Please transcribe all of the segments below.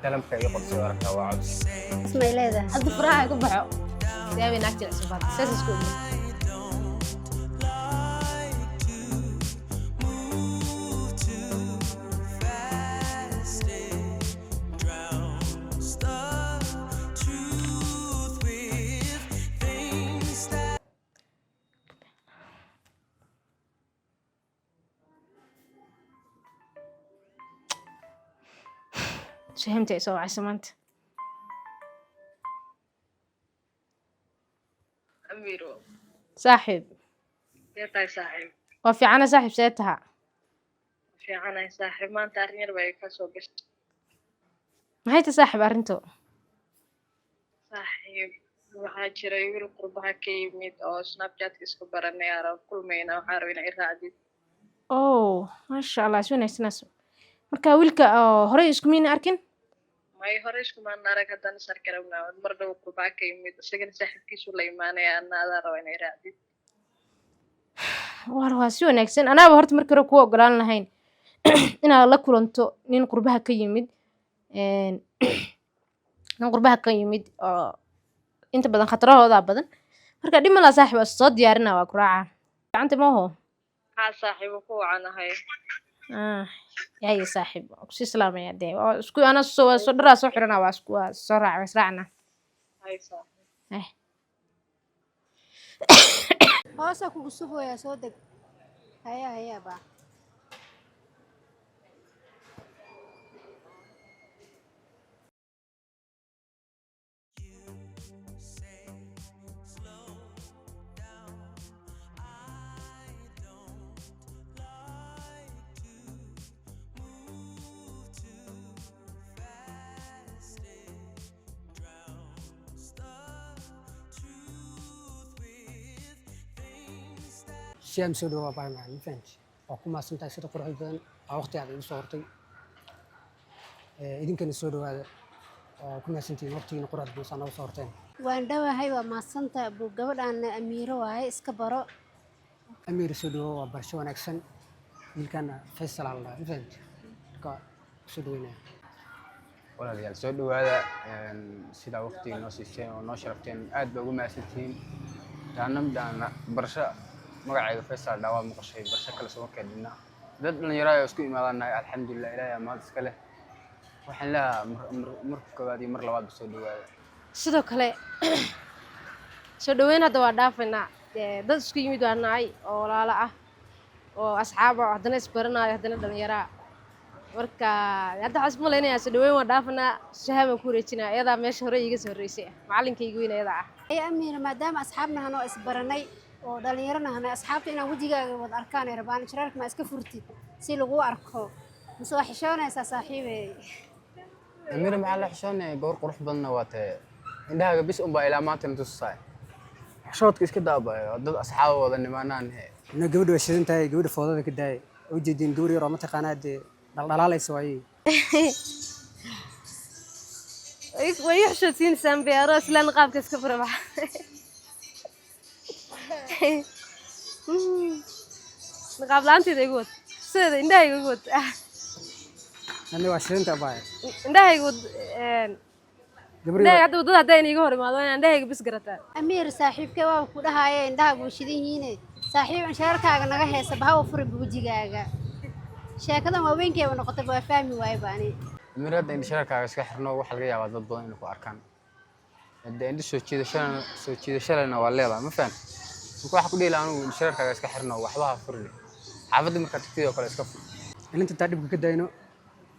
Talamka iyo qodsi warka waa cod. ismaileeda hadda furaha ka baxo siyaabay naagti cusubad saas isku فهمت سو عسمنت أميرو صاحب يا صاحب وفي عنا صاحب سيتها في عنا صاحب ما أنت أرني ربعي كسو بس ما هي تصاحب أرنتو صاحب waxaa jiray wiil qurbaha ka yimid oo snapchat isku baranay ara kulmayna waxaa rabay inay raacdid أوه ما شاء الله شو ناس ناس مركا ويلك هري اسكو مين أركن may hore iskuma arag haddana sarka rabnaa mar dhow qurbaha ka yimid isagana saaxiibkiisu la imaanaya ana adaa raba inay raacdid waa si wanaagsan anaaba horta markii hore ku ogolaan lahayn inaad la kulanto nin qurbaha ka yimid oo inta badan khatarahooda badan marka dhib ma la saaxiib soo diyaarina waa ku raaca gacanta ma ho haa saaxiibo ku wacanahay يا صاحب أكسي سلام يا دي اسكو أنا سو درا سو حرنا واسكو سو راعنا hay saaxiib hoosa kugu sugoyaa soo deg haya baa شيء مسؤول هو باي معي فهمت وكم سنتي سيد قرح بدن وقت يعني صورتي إذا كان مسؤول هذا وكم سنتي وقتي نقرأ بنصنا وصورتين waan dhawahay waa maasanta buu gabadhan amiiro waaye iska baro أمير سودو وبرشلونة أكسن اللي كان فيصل على الله فهمت كا سودوينا Walaalayaal soo dhawaada sida waqtiga noo siiseen oo noo sharafteen aad bay ugu mahadsantihiin daana barasho magacayga Faisal dhawaa maqashay barasho kala soo keenina dad dhalinyaro ah isku imaadanahay alxamdulillah ilaahay amaad iska leh waxaan la mar koowaad iyo mar labaad soo dhawaada sidoo kale soo dhaweyn hadda waa dhaafinaa dad isku yimid waa naay oo walaalo ah oo asxaab ah haddana isbaranayo haddana dhalinyaro marka hadda xasmo leenayaa soo dhaweyn waa dhaafinaa shahaba ku wareejinaa iyada meesha hore iga soo horeysay macallinkayga weyn iyada ah ay amiir maadaama asxaabna hanoo isbaranay oo dhalinyarana hanay asxaabta inaan wajigaaga wada arkaan ay rabaan shirarka ma iska furtid si lagu arko mise waa xishoonaysaa saaxiibey أمير معلق حشان جور قروح بدنا وقت عندها بس بقى ما تنتصاي حشوت كيس كده بقى ضد أصحابه ولا نمانان هي إنه جود وشدين تاي جود فوضى كده وجدين دوري رامت قناة لا يسوي ويحشتين سامبي راس لا نقاب كيس كفر بح نقاب لانتي يقول سيد إنده يقول أنا وشدين تباي إنده يقول جبري إنده هذا وده هذا ينيجي هوري ما ده إنده يقول بس قرطة amiir saaxiibkay waa ku dhahaayay indhaha guushidan yihiin saaxiib aan shirarkaaga naga heesa baha u furi wajigaaga sheekadan haweenkayba noqotay waa fahmi waay baani أمير هذا إن شركة عسكر حرنا وحل جاي على ضد ضد إنكوا أركان هذا إندي سو كذا شلنا ولا لا ما فهم نكوا حكوا لي لأنه إن شركة عسكر حرنا وحبها فرلي عبد ما كانت كتير وكلا إسكف اللي أنت تعرف كده إنه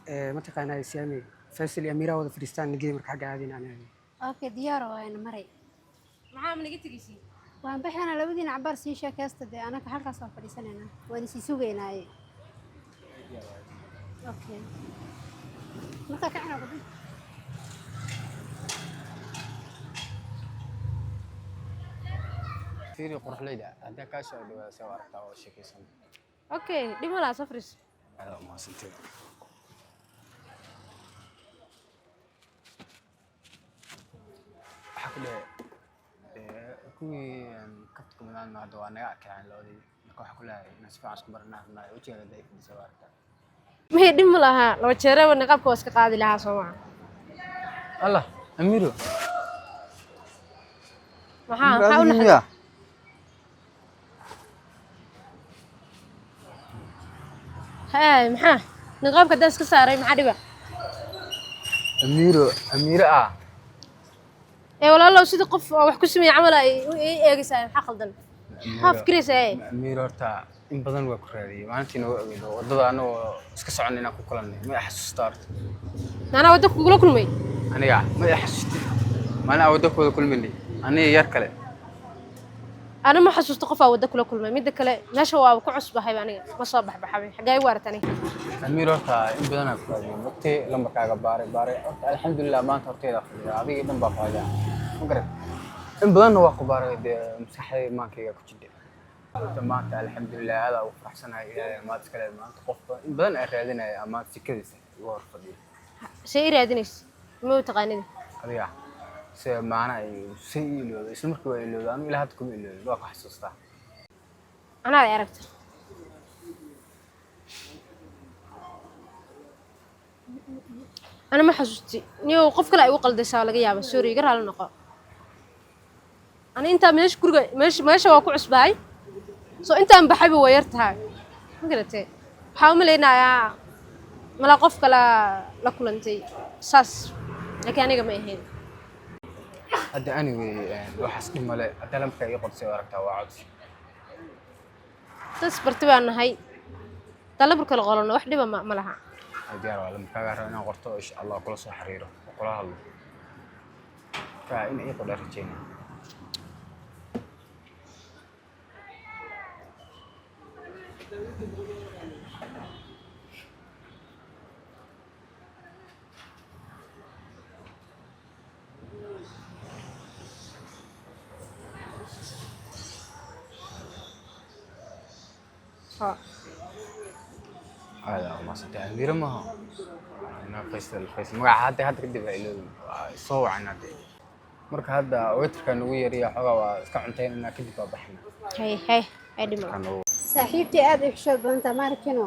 ما تقانا سيامي فيصل أميرة ولا فلسطين نجي مرك حاجة هذه يعني okay diyaar waayna maray maxaa ma naga tegaysi waan baxana labadiina cabaar sii sheekaysta dee anaka halkaas waan fadhiisanaynaa waan isii sugaynaaye okay marka kacna qodi فيري قرح ليدا هذا كاسو دوا سوار تاو شيء سن okay dhimo la safris هذا ما سنتي حكله كوي كتكم من هذا وانا كان لودي نكو حكله نسفع عسكر برنا وجهه ذا في سوار maxay dhimo lahaa loo jeeray wana qabka iska qaadi lahaa Soomaa الله أميرو maxaa u naxay يا haa maxaa niqaabka daas ka saaray maxaa dhiba أميرو ee walaalow sidii qof oo wax ku sameeyay camal ay eegaysaa maxaa qaldan maxaa fikiraysaa أميرو هرتا إن بدن وكرادي ما أنتي نو وضد أنا وسكس عني ناكو كلني ما أحس ستارت anaa wadda kugula kulmay أنا يا ما أحس ما أنا أودك ولا كل مني أنا يركله ana ma xasuusto qof aa wadda kula kulmay midda kale meesha waa ku cusbahay aniga ma soo baxbaxay xagee waaratani أميرو هرتا إن بدن وكرادي وقتي لما كاجا باري الحمد لله ما أنت هرتي داخل هذه دم بفاجأ مقرب إن بدن واقع باري مسحي ما كيجا كتير maanta alxamdulilah aad ugu faraxsanahay ilaahay maad iska leedahay maanta qofka in badan ay raadinaya amaad sikadiisa ugu hor fadhiyo shay i raadinaysa ma u taqaanida adiga si maana ay say iloodo isla markii waa iloodo anu ilaa hadda kuma iloodo waa ka xasuustaa anaad ay aragta ana ma xasuusti niyow qof kale ay u qaldaysaa laga yaaba sorry iga raali noqo ana intaa meesha guriga meesha waa ku cusbahay soo intaan baxayba waa yar tahay ma garatee waxaa u malaynayaa mala qof kale la kulantay saas laakiin aniga ma ahayn hadda anigay waxaas dhimale hadda lamka ii qorsay oo aragtaa waa codsi dad isbarti baan nahay dalabur kala qolano wax dhiba ma laha diyaar waa lamkaaga rabo inaan qorto insha allah kula soo xiriiro oo kula hadlo ka in ii qodha rajeyna هذا ما صدق أميرة ما هو أنا فيصل ما حتى كده بقى صوّع عنا ده مرك هذا وتر كان ويا ريا حاجة وسكعنتين إننا كده بحنا hay dhima كانوا saaxiibtii aad u xishood badanta ma arkino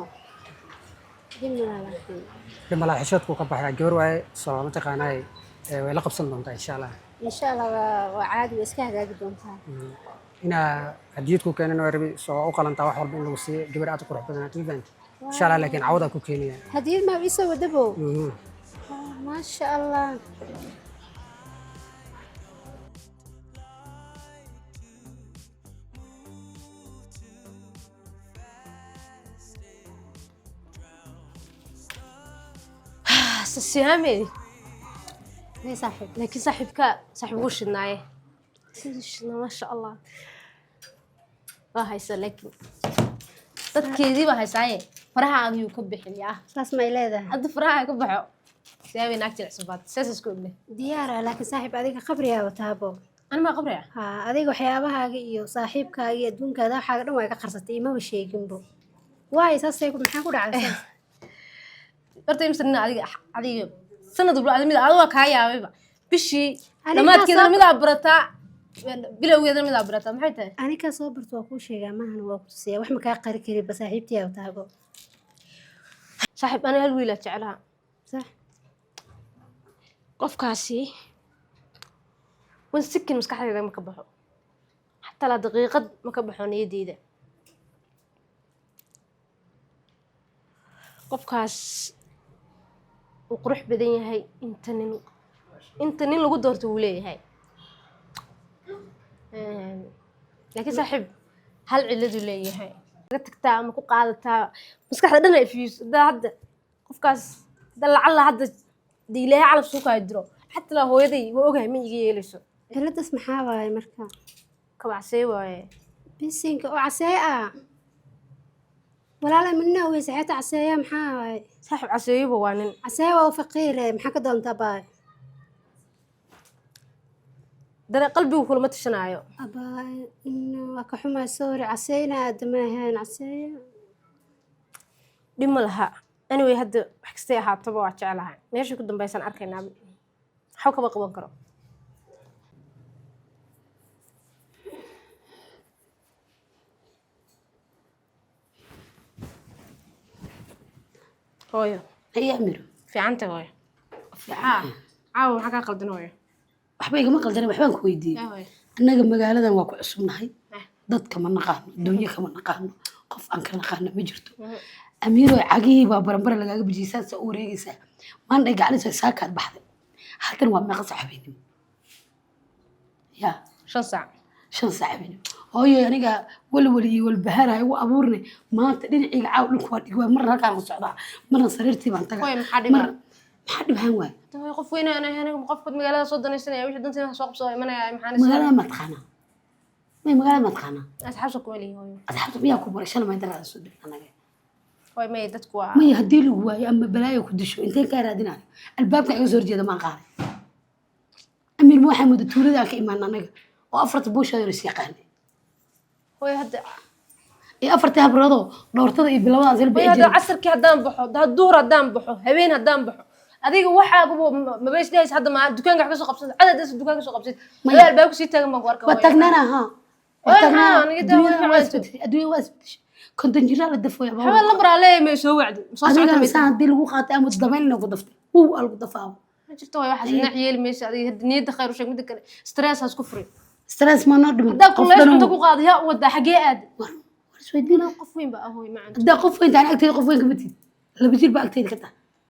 dimna laakiin malaa xishoodku ka baxay gabar waaye soo mataqaanay way la qabsan doontaa insha Allah insha Allah waa caadi way iska hagaagi doontaa ina hadiyadku keenan oo rabi soo u qalantaa wax walba in lagu siiyo gabar aad u qurux badan aad fahantay insha Allah laakiin cawda ku keenaya hadiyad ma ii soo wadabo ma sha Allah siyaamay ليه صاحب laakiin saaxiib wuu shidnaaye sidii shidnaa maasha allah waa haysa laakiin dadkeedii baa haysaaye farahaagiyuu ka bixiyaa saas ma leedahay hadda faraha ka baxo siyaamay naag jilicsubaad saasas ku ogle diyaara laakiin saaxiib adiga qabriga wataabo ana maa qabriya ha adiga waxyaabahaaga iyo saaxiibkaaga iyo adduunkaada waxaaga dhan waa ka qarsatay imaba sheeginbo waay saasay maxaa ku dhacay horta imsa nin adiga sanad walba adimida adiga kaa yaabayba bishii dhammaadkeeda midaa barataa bilowgeeda midaa barataa maxay tahay aniga soo barto waa kuu sheegaa maahan waa ku tusiyaa wax ma kaa qari kariba saaxiibtii aa taago saaxiib ana hal wiilaa jeclaha sax qofkaasi wan sikin maskaxdayda ma ka baxo xataa la daqiiqad ma ka baxo niyadeyda qofkaas uu qurux badan yahay inta nin lagu doorto wuu leeyahay laakiin saaxiib hal ciladu leeyahay laga tagtaa ama ku qaadataa maskaxda dhan ay fiiso hadda qofkaas lacalla hadda dii ilaahay calaf soo kaa diro xataa hooyaday waa ogahay ma iga yeelayso ciladaas maxaa waaye marka kabacsay waaye bisinka oo casee ah walaala minna way saxeeta caseeya maxaa waaye saaxiib caseeyuba waa nin casee waa faqiir maxaa ka doontaa baay dare qalbigu kulama tashanaayo abaay waa ka xumaa sorry caseeyna aadama ahaan caseeya dhib ma laha anyway hadda wax kastay ahaataba waa jeclahay meesha ku dambaysan arkaynaa waxba kama qaban karo hooyo هي أميرة fiicanta hooyo maxaa caawa maxaa kaa qaldan hooyo waxba igama qaldanay waxbaan ku weydiiyey hooyo annaga magaaladan waa ku cusubnahay dadka ma naqaano dunya kama naqaano qof aan ka naqaano ma jirto amiiro cagihii baa baranbara lagaaga bijiyay saas u wareegaysaa maandhay gaclisa saakaad baxday halkan waa meeqa saxabeynimo ya 5 saac 5 saxabeynimo hooyo aniga walwal iyo walbahaar ugu abuurnay maanta dhiniciga caaw dhulku waa dhigay mar halkaan ku socdaa marna sariirtii baan tagaa hooyo maxaa dhibaa maxaa dhibaan waay hooyo qof weyn aan ahay aniga qofka magaalada soo danaysanaya wixii danteena soo qabsado imanaya maxaan magaalada ma taqaana magaalada ma taqaana asxaabta ku wali hooyo asxaabta miyaa ku baray shalay ma inta soo dhigay anaga hooyo may dadku waa ما يهدي له هو أما بلايا كدشوا إنتين كان هادينا الباب كان يزور جدا ما قال أمير محمد التولد ذاك إيمان نجا وأفرت بوش هذا السيقان hooyo hadda إيه أفرتها برضو دورتها يبلغوا زي hooyo hadda البيجي casarkii haddaan baxo hadda duhur haddaan baxo habeen haddaan baxo adiga waxaa ma bees leeyahay hadda ma dukaanka ka soo qabsad cadad dukaanka soo qabsad meel albaab ku sii taagan baan ku arkaa وتجننا ها وتجننا أدوية واسبتش كنت نجرا للدفوع يا habeen بابا lambar عليه ma soo wacdi soo أنا socota إنسان دي لو قاطع متضمن إنه قدفت هو القدفة ma jirto hooyo waxaas dhinac yeeli maysa adiga hadda niyadda khayr u sheeg midda kale stress haas ku furi ستريس ما نرد من haddaa kuleys inta ku qaado yaa wada xagee aad سويدنا qof weyn ba ah hooyo macaan دا قف وين أنا أكتر قف وين كمتي اللي بيجي بقى أكتر كده